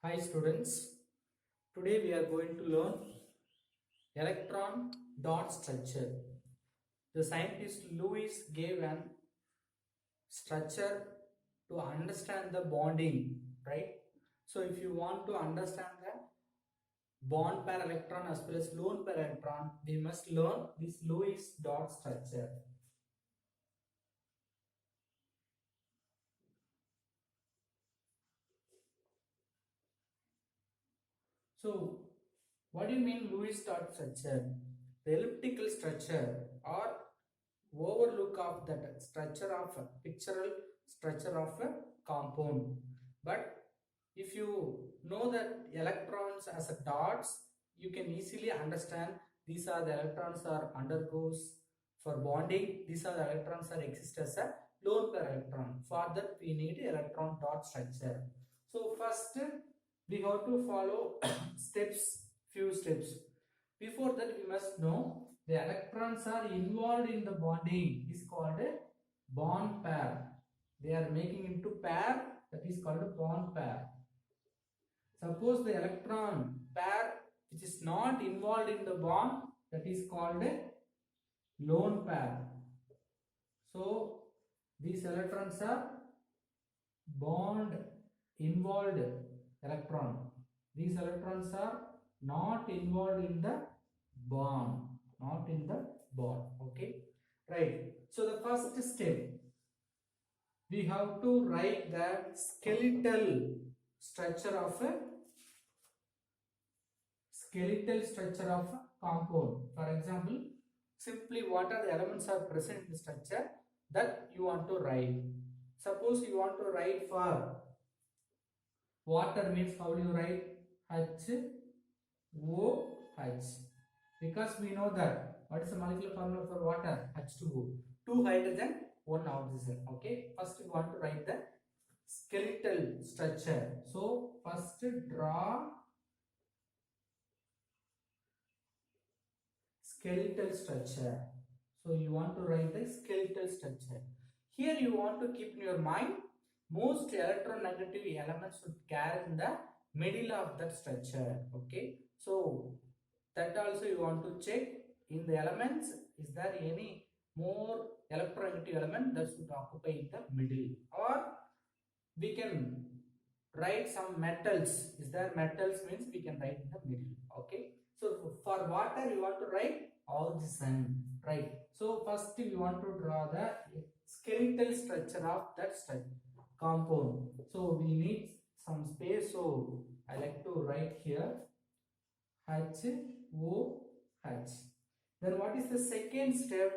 Hi students, today we are going to learn electron dot structure. The scientist Lewis gave an structure to understand the bonding, right? So if you want to understand the bond pair electron as well as lone pair electron, we must learn this Lewis dot structure. So what do you mean Lewis dot structure? The elliptical structure or overlook of that structure of a pictorial structure of a compound. But if you know that electrons as a dots, you can easily understand these are the electrons are undergoes for bonding. These are the electrons are exist as a lone pair electron. For that we need electron dot structure. So first we have to follow few steps. Before that we must know the electrons are involved in the bonding is called a bond pair. They are making into pair, that is called a bond pair. Suppose the electron pair which is not involved in the bond, that is called a lone pair. So these electrons are bond involved electron. These electrons are not involved in the bond, okay, right? So the first step, we have to write the skeletal structure of a compound. For example, simply what are the elements are present in the structure that you want to write. Suppose you want to write for water, means how do you write? HOH, because we know that what is the molecular formula for water? H2O, 2 hydrogen, 1 oxygen. Okay, first we want to write the skeletal structure. So first draw skeletal structure. So you want to write the skeletal structure. Here you want to keep in your mind most electronegative elements should carry in the middle of that structure. Okay, so that also you want to check in the elements, is there any more electronegative element that should occupy in the middle, or we can write some metals. Is there metals, means we can write in the middle. Okay, so for water you want to write oxygen, right? So first we want to draw the skeletal structure of that compound. So we need some space, so I like to write here HOH. Then what is the second step?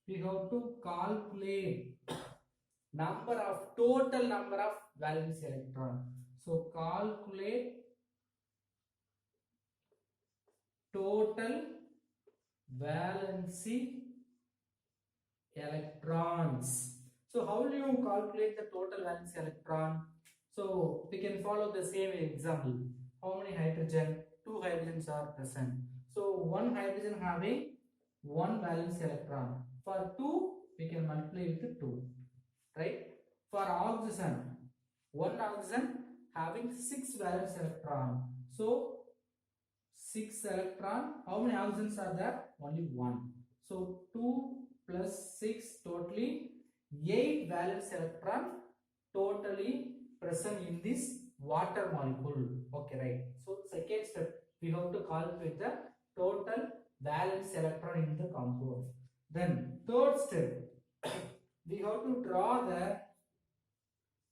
We have to calculate total number of valence electron. So calculate total valency electrons. So how do you calculate the total valence electron? So we can follow the same example. How many hydrogen? 2 hydrogens are present. So one hydrogen having 1 valence electron. For 2 we can multiply with 2, right? For oxygen, 1 oxygen having 6 valence electron. So 6 electron, how many oxygens are there? Only 1. So 2 plus 6, totally 8 valence electron totally present in this water molecule. Okay, right? So second step, we have to calculate the total valence electron in the compound. Then third step, we have to draw the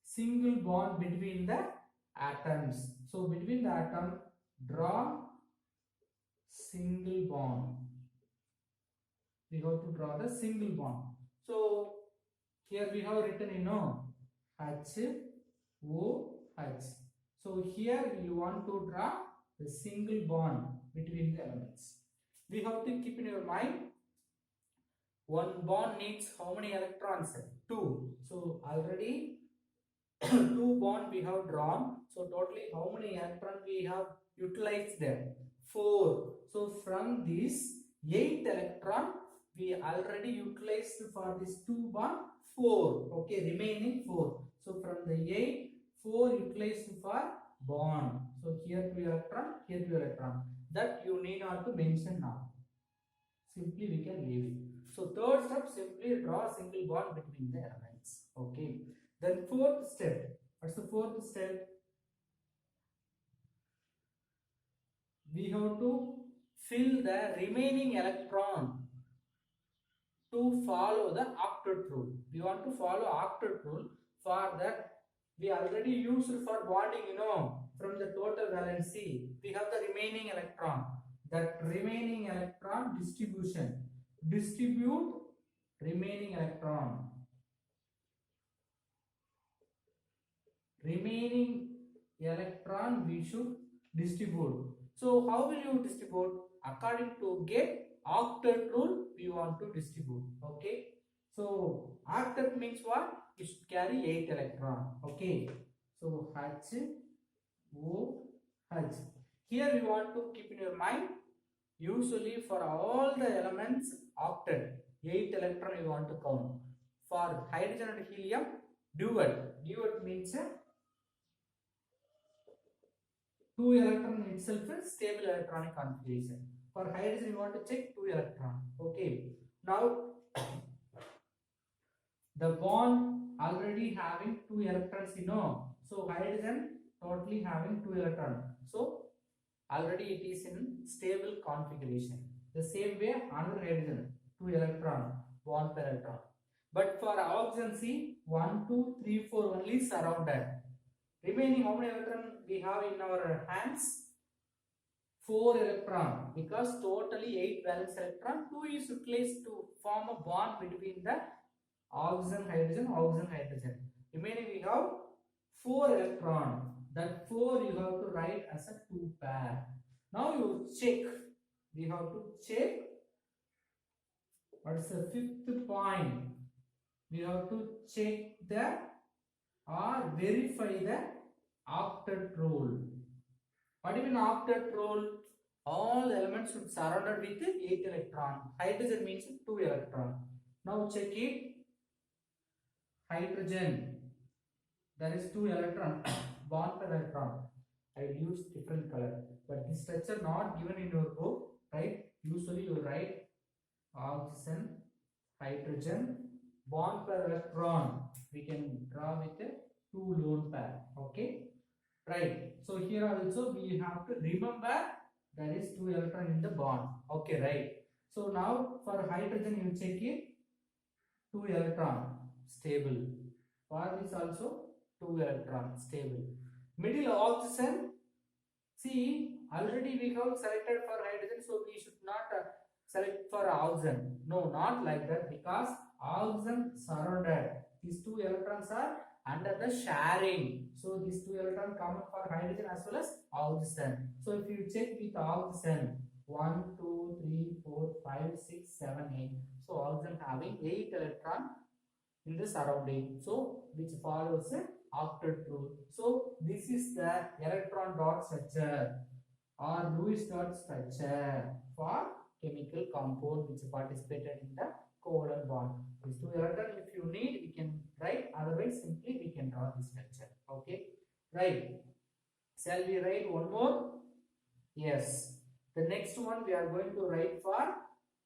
single bond between the atoms. So between the atom, draw single bond. We have to draw the single bond. So here we have written, HOH. So here we want to draw the single bond between the elements. We have to keep in your mind, one bond needs how many electrons? 2. So already 2 bond we have drawn. So totally how many electrons we have utilized there? 4. So from this 8 electron we already utilized for this 2 bond 4. Okay, remaining 4. So from the 8, 4 utilized for bond. So here 2 electron, here 2 electron. That you need not to mention now. Simply we can leave it. So third step, simply draw a single bond between the elements. Okay. Then fourth step. What's the fourth step? We have to fill the remaining electron to follow the octet rule. We want to follow octet rule. For that, we already used for bonding, from the total valency. We have the remaining electron. That remaining electron distribution. Distribute remaining electron. Remaining electron we should distribute. So how will you distribute? According to get octet rule, we want to distribute. Okay. So octet means what? We should carry 8 electron. Okay. So H, O, H. Here we want to keep in your mind. Usually for all the elements octet, 8 electron you want to count. For hydrogen and helium, duet. Duet means 2 electron itself is stable electronic configuration. For hydrogen, you want to check 2 electron. Okay. Now, the bond already having 2 electrons, So, hydrogen totally having 2 electrons. So, already it is in stable configuration. The same way, another hydrogen, 2 electron, bond per electron. But for oxygen, see, 1, 2, 3, 4 only surrounded. Remaining how many electrons we have in our hands? 4 electron, because totally 8 valence electron. 2 is utilized to form a bond between the oxygen hydrogen. Remaining we have 4 electron. That 4 you have to write as a 2 pair. Now you check. We have to check. What's the fifth point? We have to check the or verify the octet rule. What do you mean octet rule? All elements should surrounded with 8 electron. Hydrogen means 2 electron. Now check it. Hydrogen. There is 2 electron. Bond per electron. I will use different color. But this structure not given in your book. Right? Usually you write oxygen, hydrogen, bond per electron. We can draw with a 2 lone pair. Okay. Right. So here also we have to remember there is 2 electron in the bond. Okay, right. So now for hydrogen you check it, 2 electron stable. For this also 2 electron stable. Middle oxygen, see already we have selected for hydrogen, so we should not select for oxygen. No, not like that, because oxygen surrounded. These 2 electrons are under the sharing. So these 2 electrons common for hydrogen as well as oxygen. So if you check with oxygen, 1, 2, 3, 4, 5, 6, 7, 8. So oxygen having 8 electron in the surrounding. So which follows a octet rule. So this is the electron dot structure or Lewis dot structure for chemical compound which participated in the covalent bond. These 2 electrons, if you need, we can write. Otherwise, simply we can draw this structure. Okay, right. Shall we write one more? Yes. The next one we are going to write for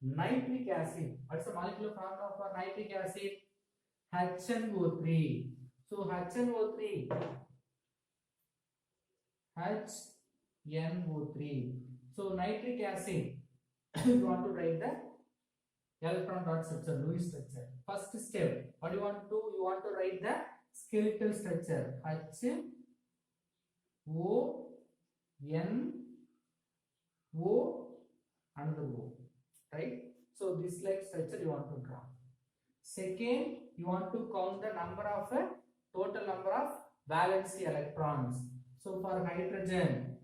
nitric acid. What's the molecular formula for nitric acid? HNO3. So HNO3. HNO3. So nitric acid. You want to write the electron dot structure, Lewis structure. First step, what do you want to do? You want to write the skeletal structure. H O N O another O, right? So this like structure you want to draw. Second, you want to count the number of total number of valency electrons. So for hydrogen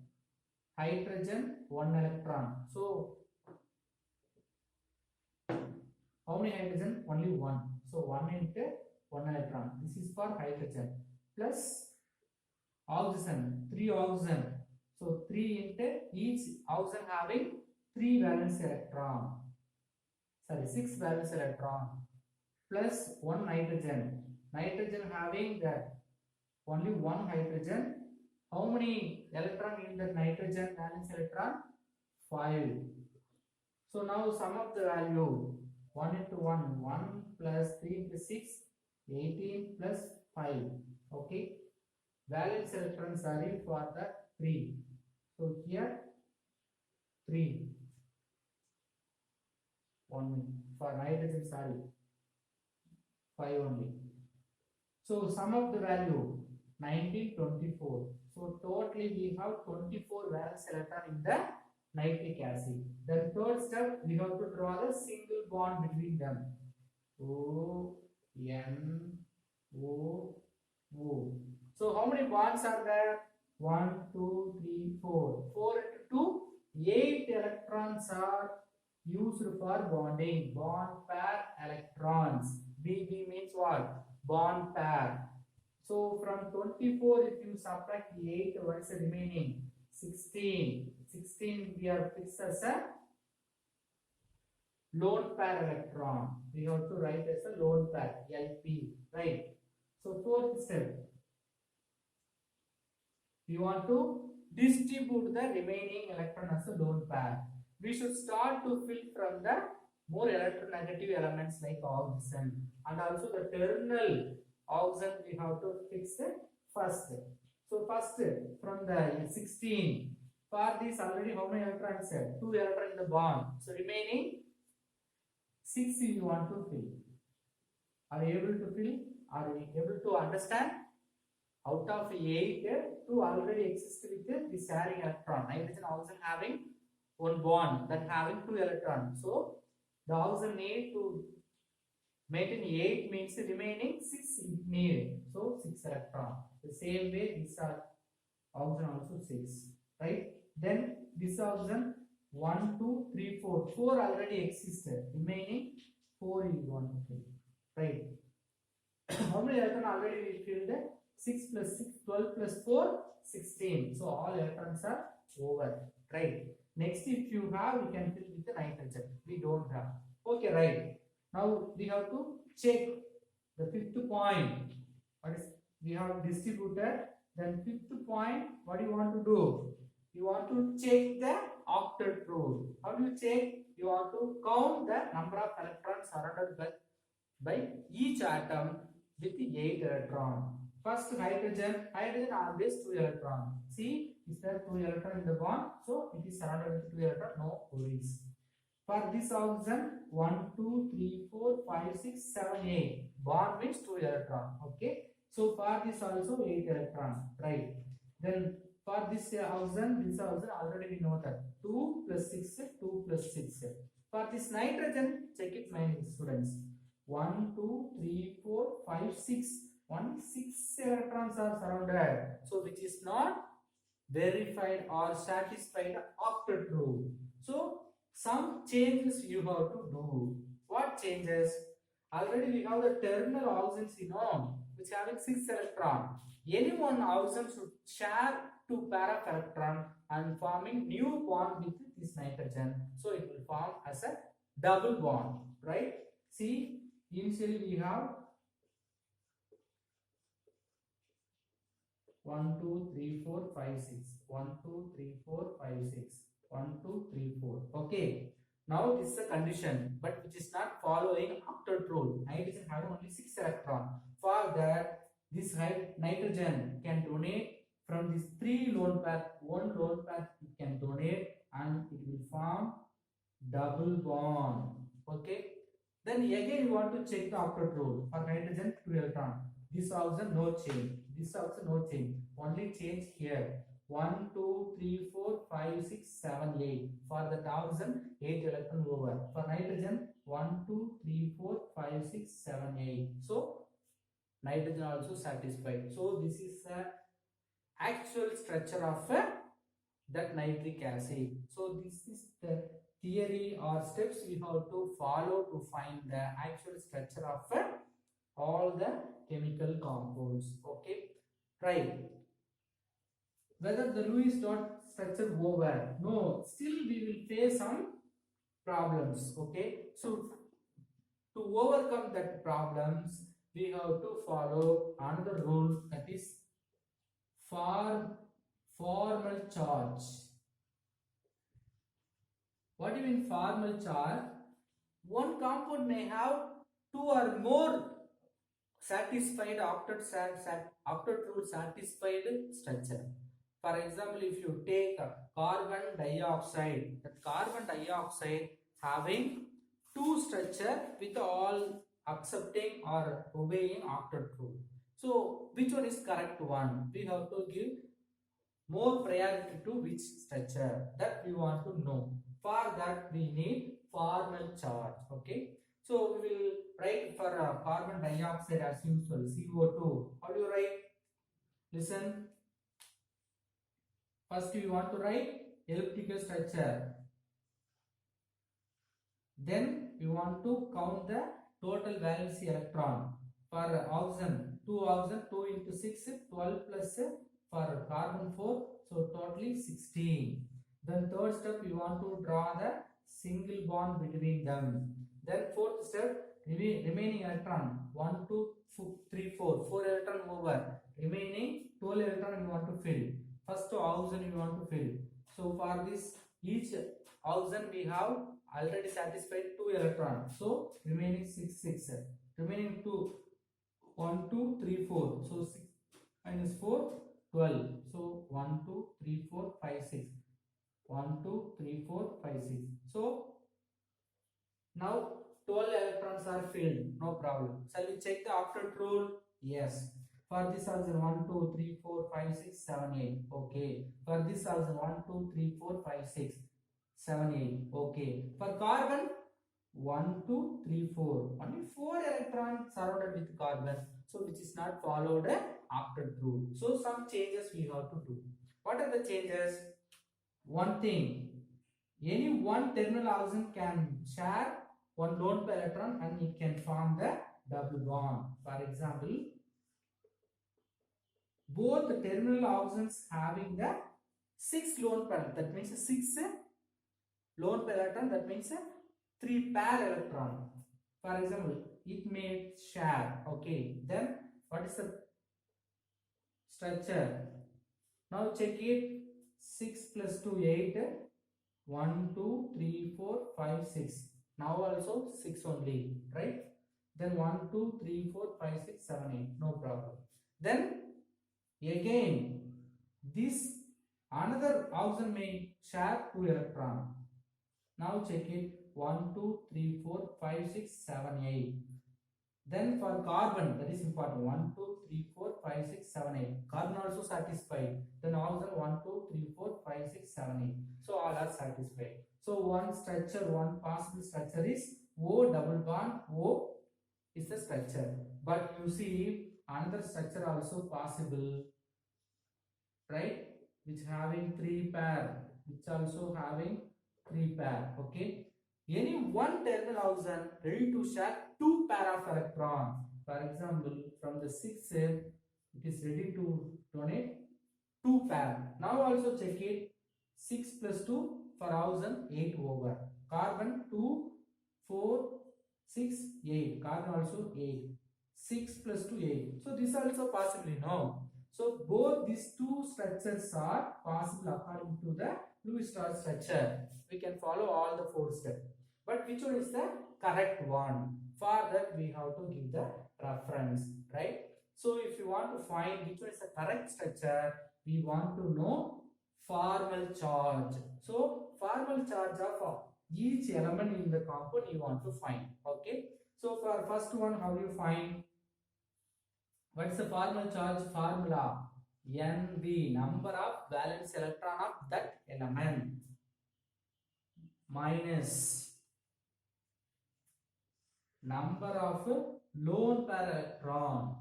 1 electron. So how many hydrogen? Only 1. So 1 into 1 electron. This is for hydrogen. Plus oxygen, 3 oxygen. So 3 into each oxygen having 3 valence electron. Sorry, 6 valence electron. Plus 1 nitrogen. Nitrogen having the only 1 hydrogen How many electron in the nitrogen valence electron? 5. So now sum of the value 1 into 1, 1 plus 3 into 6, 18 plus 5. Okay. Valence electrons are for the 3. So here 3. 1 for nitrogen, sorry, 5 only. So sum of the value 19, 24. So totally we have 24 valence electron in the nitric acid. Then third step, we have to draw the single bond between them. O, N, O, O. So how many bonds are there? 1, 2, 3, 4. 4 into 2, 8 electrons are used for bonding. Bond pair electrons. BB means what? Bond pair. So from 24, if you subtract 8, what is the remaining? 16. 16 we are fixed as a lone pair electron. We have to write as a lone pair, LP, right? So fourth step, we want to distribute the remaining electron as a lone pair. We should start to fill from the more electronegative elements like oxygen, and also the terminal oxygen we have to fix it first. So first from the 16, for this already how many electrons? 2 electrons in the bond. So remaining 6 you want to fill. Are you able to fill? Are you able to understand? Out of 8, 2 already exist with the sharing electron. Nitrogen oxygen having one bond that having 2 electrons. So the oxygen need to maintain 8 means the remaining 6 need. So 6 electron. The same way this oxygen also 6. Right? Then this oxygen 1, 2, 3, 4. 4 already existed. Remaining 4 you want to fill. Right? How many electrons already we filled? 6 plus 6, 12 plus 4, 16. So all electrons are over. Right? Next, if you have, you can fill with the nitrogen. We don't have. Okay, right. Now we have to check the fifth point. What is we have distributed? Then fifth point, what do you want to do? You want to check the octet rule. How do you check? You want to count the number of electrons surrounded by each atom with 8 electrons. First hydrogen always 2 electrons. See, is there 2 electrons in the bond? So it is surrounded with 2 electrons, no worries. For this oxygen, 1, 2, 3, 4, 5, 6, 7, 8. Bond means 2 electrons. Okay. So for this also 8 electrons. Right. Then for this oxygen already we know that 2 plus 6, 2 plus 6. For this nitrogen, check it my students. 1, 2, 3, 4, 5, 6. Only 6 electrons are surrounded. So which is not verified or satisfied octet rule. So some changes you have to do. What changes? Already we have the terminal oxygens, which having 6 electrons. Any one oxygen should share 2 pair of electrons and forming new bond with this nitrogen. So it will form as a double bond, right? See, initially we have 1, 2, 3, 4, 5, 6. 1, 2, 3, 4, 5, 6. 1, 2, 3, 4. Okay. Now this is a condition, but which is not following octet rule. Nitrogen having only 6 electrons. For that, this nitrogen can donate from these 3 lone pair. 1 lone pair it can donate and it will form double bond. Okay. Then again you want to check the octet rule. For nitrogen 2 electrons. This oxygen no change. This also no change. Only change here. 1, 2, 3, 4, 5, 6, 7, 8. For the oxygen, 8 electron over. For nitrogen, 1, 2, 3, 4, 5, 6, 7, 8. So nitrogen also satisfied. So this is the actual structure of that nitric acid. So this is the theory or steps we have to follow to find the actual structure of all the chemical compounds. Okay, right. Whether the Lewis dot structure over, no, still we will face some problems. Okay, so to overcome that problems, we have to follow another rule, that is for Formal charge. What do you mean formal charge? One compound may have two or more satisfied octet rule satisfied structure. For example, if you take carbon dioxide, that carbon dioxide having two structure with all accepting or obeying octet rule. So which one is correct one? We have to give more priority to which structure, that we want to know. For that we need formal charge. Okay, so we will write for carbon dioxide as usual, CO2. How do you write? Listen, first we want to write elliptical structure, then we want to count the total valency electron. For oxygen, 2 oxygen, 2 into 6, 12 plus for carbon 4, so totally 16. Then third step, we want to draw the single bond between them. Then fourth step, remaining electron 1, 2, 3, 4, 4 electron over. Remaining 12 electron we want to fill. First oxygen we want to fill. So for this each oxygen we have already satisfied 2 electrons. So remaining 6, 6. Remaining 2, 1, 2, 3, 4. So 6 minus 4, 12. So 1, 2, 3, 4, 5, 6. 1, 2, 3, 4, 5, 6. So now 12 electrons are filled. No problem. Shall we check the octet rule? Yes. For this also 1, 2, 3, 4, 5, 6, 7, 8. Okay. For this also 1, 2, 3, 4, 5, 6, 7, 8. Okay. For carbon 1, 2, 3, 4. Only 4 electrons surrounded with carbon. So which is not followed a octet rule. So some changes we have to do. What are the changes? One thing, any one terminal oxygen can share one lone pair electron and it can form the double bond. For example, both the terminal oxygens having the 6 lone pair, that means 6 lone pair electron, that means 3 pair electron. For example, it may share. Okay, then what is the structure? Now check it. 6 plus 2, 8. 1, 2, 3, 4, 5, 6. Now also 6 only, right? Then 1, 2, 3, 4, 5, 6, 7, 8. No problem. Then again, this another oxygen may share 2 electron. Now check it. 1, 2, 3, 4, 5, 6, 7, 8. Then for carbon, that is important. 1, 2, 3, 4, 5, 6, 7, 8. Carbon also satisfied. Then oxygen 1, 2, 3, 4, 5, 6, 7, 8. So all are satisfied. So one structure, one possible structure is O double bond. O is the structure. But you see another structure also possible, right? Which having 3 pair. Which also having 3 pair. Okay. Any one terminal oxygen ready to share 2 pair of electron. For example, from the 6 it is ready to donate 2 pair. Now also check it. 6 plus 2 for oxygen 8 over. Carbon 2, 4, 6, 8. Carbon also 8. 6 plus 2, 8. So this also possibly no. So both these two structures are possible according to the Lewis-Strauss structure. We can follow all the 4 steps. But which one is the correct one? For that we have to give the reference, right? So if you want to find which one is the correct structure, we want to know formal charge. So formal charge of each element in the compound you want to find. Okay. So for first one, how do you find? What is the formal charge formula? NV, number of valence electron of that element, minus number of lone pair electron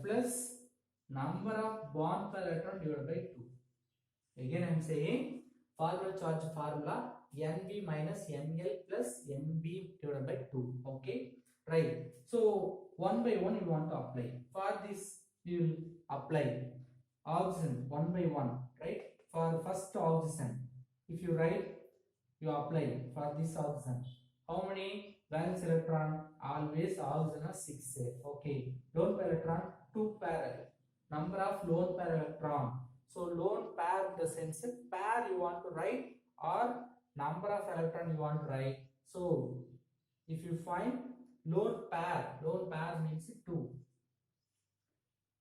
plus number of bond pair electron divided by 2. Again I am saying formal charge formula NV minus NL plus NB divided by 2. Okay, right. So one by one you want to apply. For this you will apply oxygen one by one, right? For first oxygen, if you write, you apply for this oxygen. How many valence electron? Always oxygen are 6. Okay. Lone pair electron 2 pair. number of lone pair electron. So lone pair in the sense pair you want to write or number of electron you want to write. So if you find lone pair means 2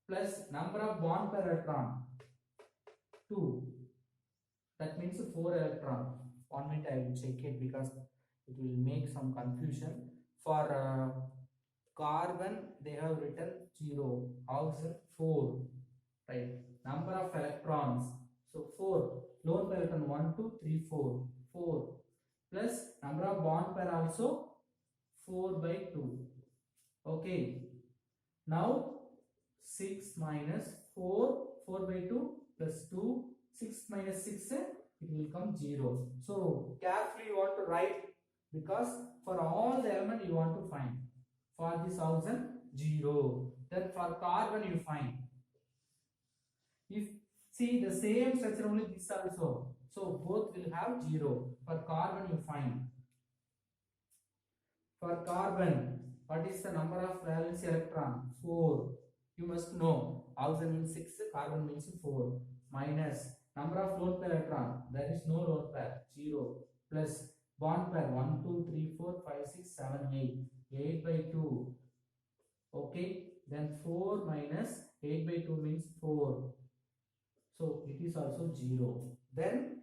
plus number of bond pair electron 2, that means 4 electron. 1 minute I will check it because it will make some confusion. For carbon they have written 0, oxygen 4, right? Number of electrons, so 4, lone pair electron 1 2 3 4, 4 plus number of bond pair also 4 by 2. Okay, now 6 minus 4, 4 by 2 plus 2, 6 minus 6, it will come 0. So carefully you want to write because for all the element you want to find. For this oxygen 0. Then for carbon you find. If see the same structure only this also. So both will have 0. For carbon you find. For carbon, what is the number of valence electron? 4. You must know. Oxygen means 6, carbon means 4. Minus number of lone pair electron. There is no lone pair. 0. Plus bond pair 1, 2, 3, 4, 5, 6, 7, 8. 8 by 2. Okay. Then 4 minus 8 by 2 means 4. So it is also 0. Then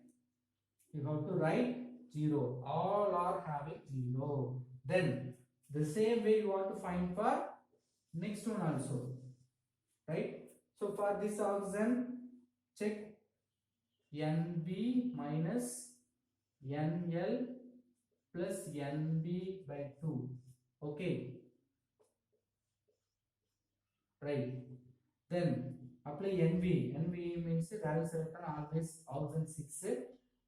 you have to write 0. All are having 0. Then the same way you want to find for next one also. Right? So for this oxygen, check Nb minus Nl plus Nb by 2. Okay. Right. Then apply Nb. Nb means valence electron always oxygen 6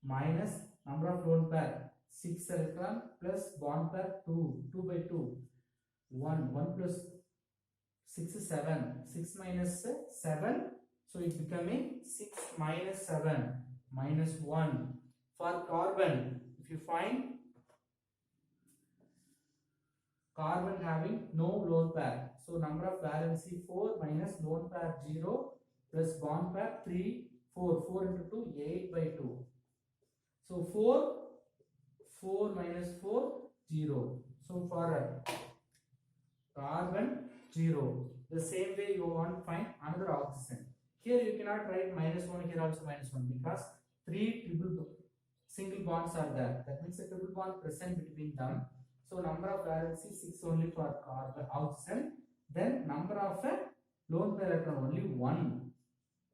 minus number of lone pair 6 electron plus bond pair 2. 2 by 2. 1. 1 plus 6 is 7. 6 minus 7. So it becoming 6 minus 7 minus 1. For carbon, if you find carbon having no lone pair. So number of valency 4 minus lone pair 0 plus bond pair 3, 4. 4 into 2, 8 by 2. So 4 minus 4, 0. So for carbon 0. The same way you want to find another oxygen. Here you cannot write minus 1, here also minus 1 because 3 single bonds are there. That means a triple bond present between them. So number of valency 6 only for carbon oxygen. Then number of lone pair electron only 1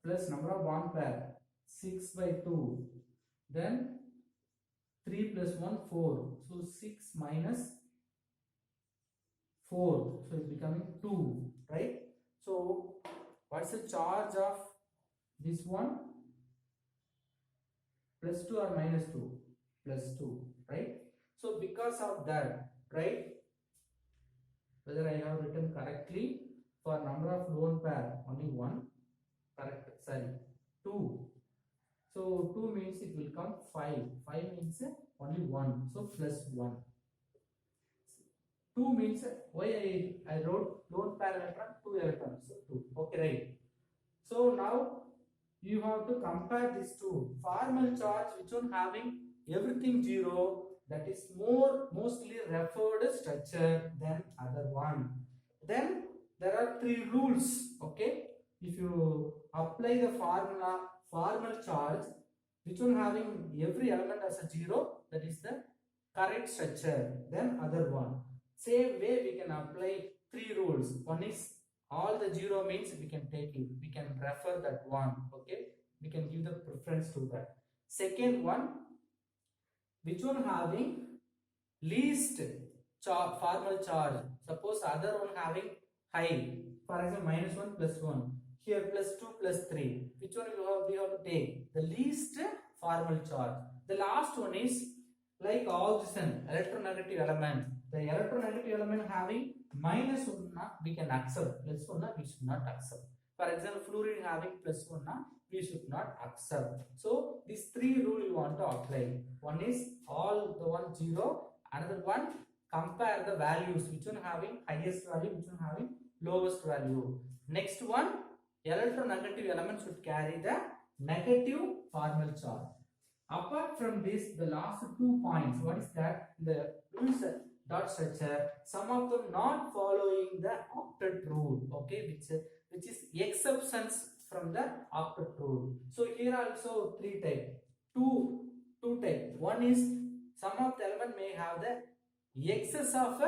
plus number of bond pair 6 by 2. Then 3 plus 1 4. So 6 minus 4. So it's becoming 2. Right? So what's the charge of this one? Plus 2 or minus 2? Plus 2. Right? So because of that, right? Whether I have written correctly, for number of lone pair only 1, correct, sorry, 2. So 2 means it will come 5. 5 means only 1. So plus 1. 2 means why I wrote lone pair electron 2 electrons. So 2. Okay, right. So now you have to compare these two. Formal charge which one having everything 0, that is mostly referred structure than other one. Then there are 3 rules. Okay, if you apply the formula formal charge which one having every element as a 0, that is the correct structure than other one. Same way we can apply 3 rules. One is all the 0 means we can take it, we can refer that one. Okay, we can give the preference to that. Second one, which one having least formal charge. Suppose other one having high, for example minus 1 plus 1, here plus 2 plus 3. Which one we have to take? The least formal charge. The last one is like oxygen, electronegative element. The electronegative element having minus 1 we can accept, plus 1 we should not accept. For example, fluorine having plus 1 we should not accept. So these 3 rules you want to apply. One is all the one 0. Another one, compare the values, which one having highest value, which one having lowest value. Next one, electronegative element should carry the negative formal charge. Apart from this, the last 2 points, what is that? The Lewis dot structure, some of them not following the octet rule, okay, which is exceptions from the octet rule. So here also 3 types, two types. One is some of the element may have the excess of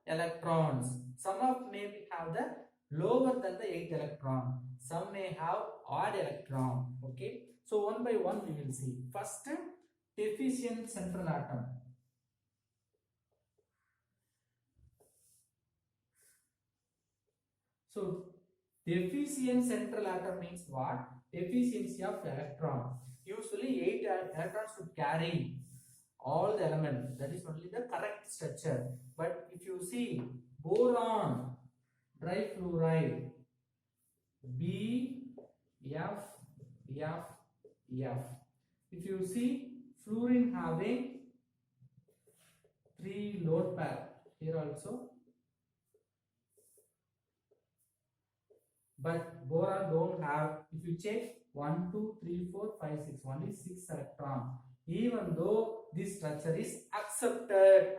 electrons, some of may have the lower than the 8 electron, some may have odd electron, okay. So one by one we will see. First, deficient central atom. So deficient central atom means what? Deficiency of electron. Usually 8 electrons should carry all the elements. That is only the correct structure. But if you see boron, trifluoride, B, F, F, F. If you see fluorine having 3 lone pair here also, but boron don't have. If you check 1, 2, 3, 4, 5, 6, only 6 electron. Even though this structure is accepted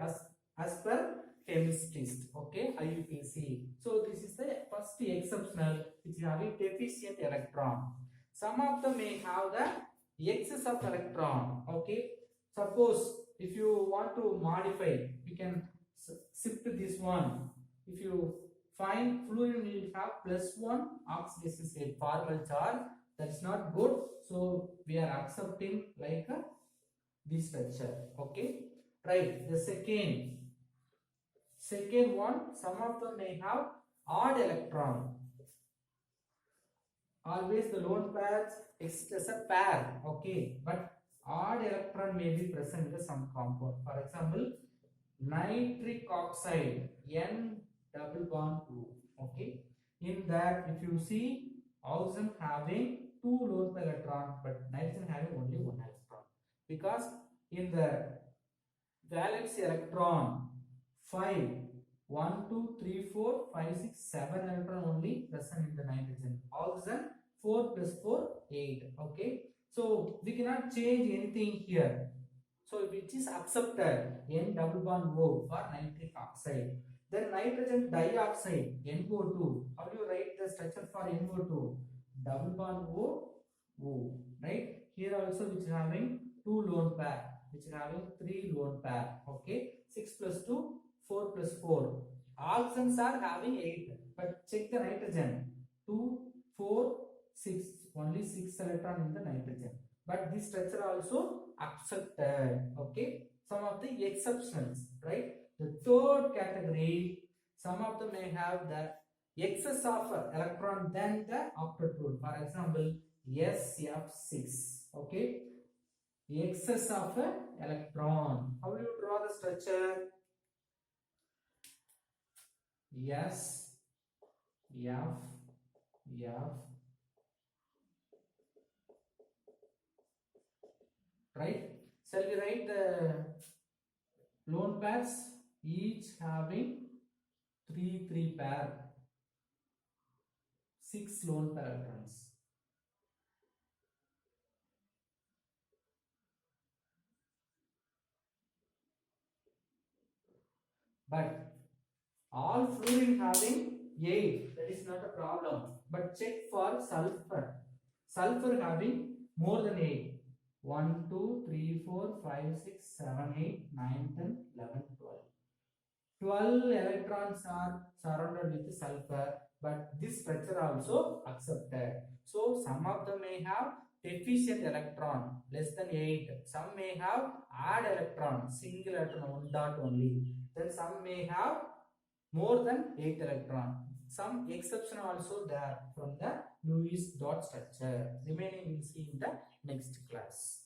as per chemist, okay, IUPAC. So this is the first exceptional, which is having deficient electron. Some of them may have the excess of electron, okay. Suppose if you want to modify, you can shift this one. If you find fluorine will have +1 oxidation state formal charge, that is not good. So we are accepting like this structure, okay, right. The second one, some of them may have odd electron. Always the lone pairs exist as a pair, okay, but odd electron may be present in the some compound. For example, nitric oxide, N double bond O, okay. In that, if you see oxygen having 2 lone pair electron, but nitrogen having only 1 electron, because in the valence electron 5, 1, 2, 3, 4, 5, 6, 7 electron only present in the nitrogen. Oxygen 4 plus 4, 8, okay. So we cannot change anything here. So which is accepted, N double bond O for nitric oxide. Then nitrogen dioxide, NO2. How do you write the structure for NO2? Double bond O, O, right? Here also which is having 2 lone pair, which is having 3 lone pair, okay. 6 plus 2, 4 plus 4. Oxygens are having 8, but check the nitrogen. 2, 4, 6. Only 6 electron in the nitrogen. But this structure also accepted, okay. Some of the exceptions, right. The third category, some of them may have the excess of electron than the octet rule. For example, SF6, okay. The excess of electron. How will you draw the structure? S, F, F, right? Shall we write the lone pairs, each having 3 pair, 6 lone pair electrons. But all fluorine having 8, that is not a problem. But check for sulfur. Sulfur having more than 8. 1, 2, 3, 4, 5, 6, 7, 8, 9, 10, 11, 12. 12 electrons are surrounded with sulfur, but this structure also accepted. So some of them may have deficient electron less than 8. Some may have odd electron, single electron, 1 dot only. Then some may have more than 8 electron. Some exception also there from the Lewis dot structure. Remaining we will see in the next class.